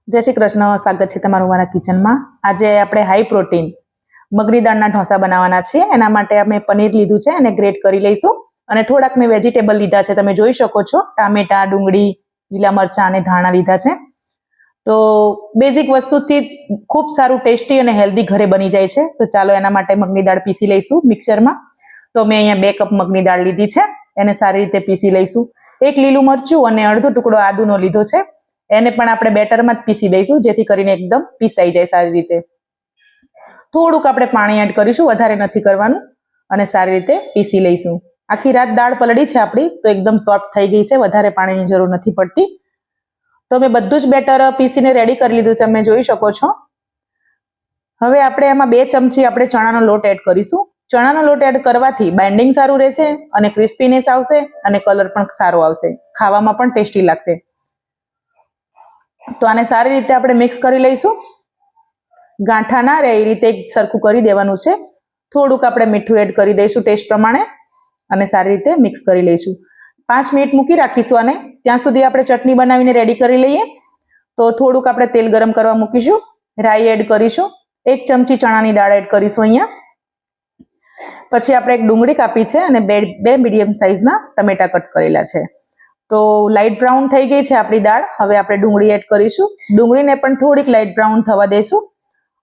જય શ્રી કૃષ્ણ, સ્વાગત છે તમારું મારા કિચનમાં। આજે આપણે હાઈ પ્રોટીન મગની દાળના ઢોસા બનાવવાના છે। એના માટે અમે પનીર લીધું છે અને ગ્રેટ કરી લઈશું અને થોડાક મેં વેજીટેબલ લીધા છે, તમે જોઈ શકો છો, ટામેટા, ડુંગળી, લીલા મરચાં અને ધાણા લીધા છે। તો બેઝિક વસ્તુથી ખૂબ સારું ટેસ્ટી અને હેલ્ધી ઘરે બની જાય છે। તો ચાલો એના માટે મગની દાળ પીસી લઈશું મિક્સરમાં। તો મેં અહીંયા 2 કપ મગની દાળ લીધી છે, એને સારી રીતે પીસી લઈશું। 1 લીલું મરચું અને અડધો ટુકડો આદુનો લીધો છે, એને પણ આપણે બેટરમાં જ પીસી દઈશું જેથી કરીને એકદમ પીસાઈ જાય સારી રીતે। થોડુંક આપણે પાણી એડ કરીશું, વધારે નથી કરવાનું, અને સારી રીતે પીસી લઈશું। આખી રાત દાળ પલળી છે આપણી, તો એકદમ સોફ્ટ થઈ ગઈ છે, વધારે પાણીની જરૂર નથી પડતી। તો મેં બધું જ બેટર પીસીને રેડી કરી લીધું છે, તમે જોઈ શકો છો। હવે આપણે એમાં 2 ચમચી આપણે ચણાનો લોટ એડ કરીશું। ચણાનો લોટ એડ કરવાથી બાઇન્ડિંગ સારું રહેશે અને ક્રિસ્પીનેસ આવશે અને કલર પણ સારો આવશે, ખાવામાં પણ ટેસ્ટી લાગશે। તો આને સારી રીતે આપણે મિક્સ કરી લઈશું, ગાંઠા ના રહે એ રીતે એક સરખું કરી દેવાનું છે। થોડુંક આપણે મીઠું એડ કરી દઈશું ટેસ્ટ પ્રમાણે અને સારી રીતે મિક્સ કરી લઈશું। 5 મિનિટ મૂકી રાખીશું આને, ત્યાં સુધી આપણે ચટણી બનાવીને રેડી કરી લઈએ। તો થોડુંક આપણે તેલ ગરમ કરવા મૂકીશું, રાઈ એડ કરીશું, 1 ચમચી ચણાની દાળ એડ કરીશું અહીંયા। પછી આપણે એક ડુંગળી કાપી છે અને 2 મીડિયમ સાઇઝના ટમેટા કટ કરેલા છે। તો લાઇટ બ્રાઉન થઈ ગઈ છે આપણી દાળ, હવે આપણે ડુંગળી એડ કરીશું। ડુંગળીને પણ થોડીક લાઇટ બ્રાઉન થવા દઈશું।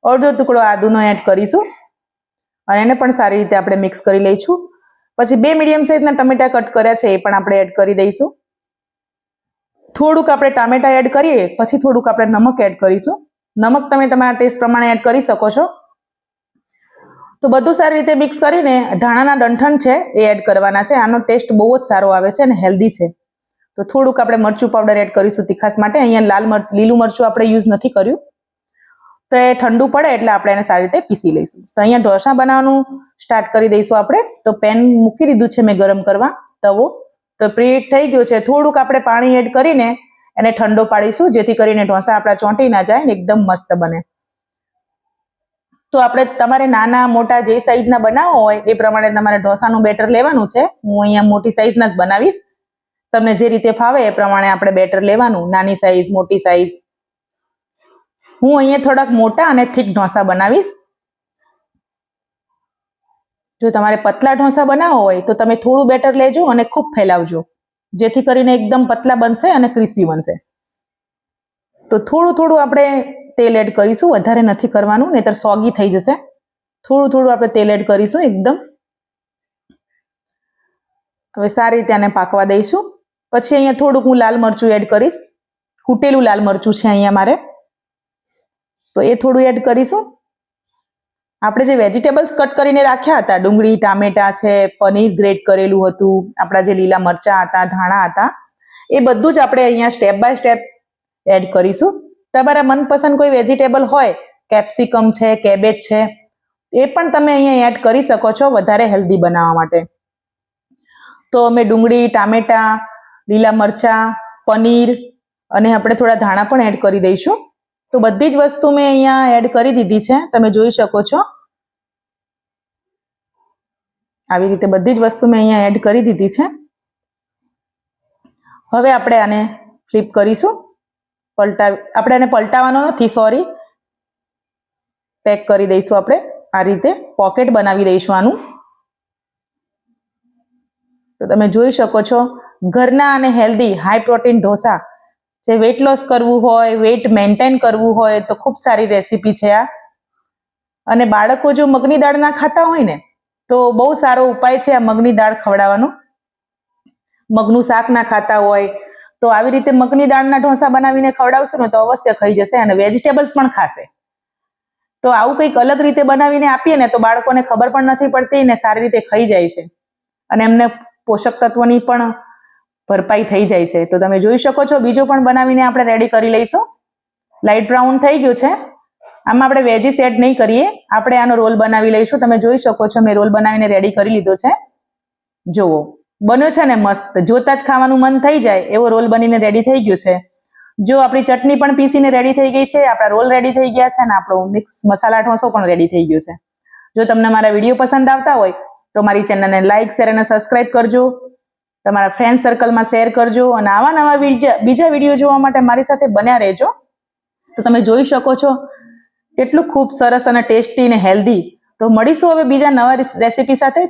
અડધો ટુકડો આદુનો એડ કરીશું અને એને પણ સારી રીતે આપણે મિક્સ કરી લઈશું। પછી 2 મીડિયમ સાઇઝના ટમેટા કટ કર્યા છે, એ પણ આપણે એડ કરી દઈશું। થોડુંક આપણે ટામેટા એડ કરીએ પછી થોડુંક આપણે નમક એડ કરીશું। નમક તમે તમારા ટેસ્ટ પ્રમાણે એડ કરી શકો છો। તો બધું સારી રીતે મિક્સ કરીને ધાણાના ડંઠણ છે એ એડ કરવાના છે, આનો ટેસ્ટ બહુ જ સારો આવે છે અને હેલ્ધી છે। તો થોડુંક આપણે મરચું પાવડર એડ કરીશું તીખાસ માટે, અહીંયા લીલું મરચું આપણે યુઝ નથી કર્યું। તો એ ઠંડુ પડે એટલે આપણે એને સારી રીતે પીસી લઈશું। તો અહીંયા ઢોસા બનાવવાનું સ્ટાર્ટ કરી દઈશું આપણે। તો પેન મૂકી દીધું છે મેં ગરમ કરવા, તવો તો પ્રીહીટ થઈ ગયો છે। થોડુંક આપણે પાણી એડ કરીને એને ઠંડો પાડીશું જેથી કરીને ઢોસા આપણા ચોંટી ના જાય ને એકદમ મસ્ત બને। તો આપણે તમારે નાના મોટા જે સાઈઝના બનાવવા હોય એ પ્રમાણે તમારે ઢોસાનું બેટર લેવાનું છે। હું અહીંયા મોટી સાઈઝના જ બનાવીશ, તમને જે રીતે ફાવે એ પ્રમાણે આપણે બેટર લેવાનું, નાની સાઈઝ, મોટી સાઈઝ। હું અહીંયા થોડાક મોટા અને થીક ઢોસા બનાવીશ। જો તમારે પતલા ઢોસા બનાવવા હોય તો તમે થોડું બેટર લેજો અને ખૂબ ફેલાવજો જેથી કરીને એકદમ પતલા બનશે અને ક્રિસ્પી બનશે। તો થોડું થોડું આપણે તેલ એડ કરીશું, વધારે નથી કરવાનું નહીતર સોગી થઈ જશે। થોડું થોડું આપણે તેલ એડ કરીશું એકદમ। હવે સારી રીતે આને પાકવા દઈશું। પછી અહીંયા થોડુંક હું લાલ મરચું એડ કરીશ, કૂટેલું લાલ મરચું છે અહીંયા મારે, તો એ થોડું એડ કરીશું। આપણે જે વેજીટેબલ્સ કટ કરીને રાખ્યા હતા, ડુંગળી, ટામેટા છે, પનીર ગ્રેટ કરેલું હતું, આપણા જે લીલા મરચાં હતા, ધાણા હતા, એ બધું જ આપણે અહીંયા સ્ટેપ બાય સ્ટેપ એડ કરીશું। તમારા મનપસંદ કોઈ વેજીટેબલ હોય, કેપ્સિકમ છે, કેબેજ છે, એ પણ તમે અહીંયા એડ કરી શકો છો વધારે હેલ્ધી બનાવવા માટે। તો અમે ડુંગળી, ટામેટા, લીલા મરચાં, પનીર અને આપણે થોડા ધાણા પણ એડ કરી દઈશું। તો બધી જ વસ્તુ મેં અહીંયા એડ કરી દીધી છે, તમે જોઈ શકો છો। આવી રીતે બધી જ વસ્તુ મેં અહીંયા એડ કરી દીધી છે। હવે આપણે આને ફ્લિપ કરીશું, આપણે આને પલટાવવાનો નથી, સોરી, પેક કરી દઈશું આપણે આ રીતે, પોકેટ બનાવી દઈશું આનું। તો તમે જોઈ શકો છો, ઘરના અને હેલ્ધી હાઈ પ્રોટીન ઢોસા, જે વેઇટ લોસ કરવું હોય, વેઇટ મેન્ટેન કરવું હોય તો ખૂબ સારી રેસીપી છે આ। અને બાળકો જો મગની દાળ ના ખાતા હોય ને તો બહુ સારો ઉપાય છે આ મગની દાળ ખવડાવવાનો। મગનું શાક ના ખાતા હોય તો આવી રીતે મગની દાળના ઢોસા બનાવીને ખવડાવશું ને તો અવશ્ય ખાઈ જશે અને વેજીટેબલ્સ પણ ખાશે। તો આવું કંઈક અલગ રીતે બનાવીને આપીએ ને તો બાળકોને ખબર પણ નથી પડતી ને સારી રીતે ખાઈ જાય છે અને એમને પોષક તત્વોની પણ ભરપાઈ થઈ જાય છે। તો તમે જોઈ શકો છો, બીજું પણ બનાવીને આપણે રેડી કરી લઈશું। લાઇટ બ્રાઉન થઈ ગયું છે, આમાં આપણે વેજીસ એડ નહીં કરીએ, આપણે આનો રોલ બનાવી લઈશું। તમે જોઈ શકો છો, મેં રોલ બનાવીને રેડી કરી લીધો છે, જુઓ બન્યો છે ને મસ્ત, જોતા જ ખાવાનું મન થઈ જાય એવો રોલ બનીને રેડી થઈ ગયું છે। જો આપણી ચટણી પણ પીસીને રેડી થઈ ગઈ છે, આપણા રોલ રેડી થઈ ગયા છે અને આપણો મિક્સ મસાલા ઢોસો પણ રેડી થઈ ગયો છે। જો તમને મારા વિડીયો પસંદ આવતા હોય તો મારી ચેનલને લાઇક, શેર અને સબસ્ક્રાઇબ કરજો, તમારા ફ્રેન્ડ સર્કલમાં શેર કરજો અને આવા નવા બીજા વિડીયો જોવા માટે મારી સાથે બન્યા રહેજો। તો તમે જોઈ શકો છો કેટલું ખૂબ સરસ અને ટેસ્ટી અને હેલ્ધી. તો મળીશું હવે બીજા નવા રેસીપી સાથે.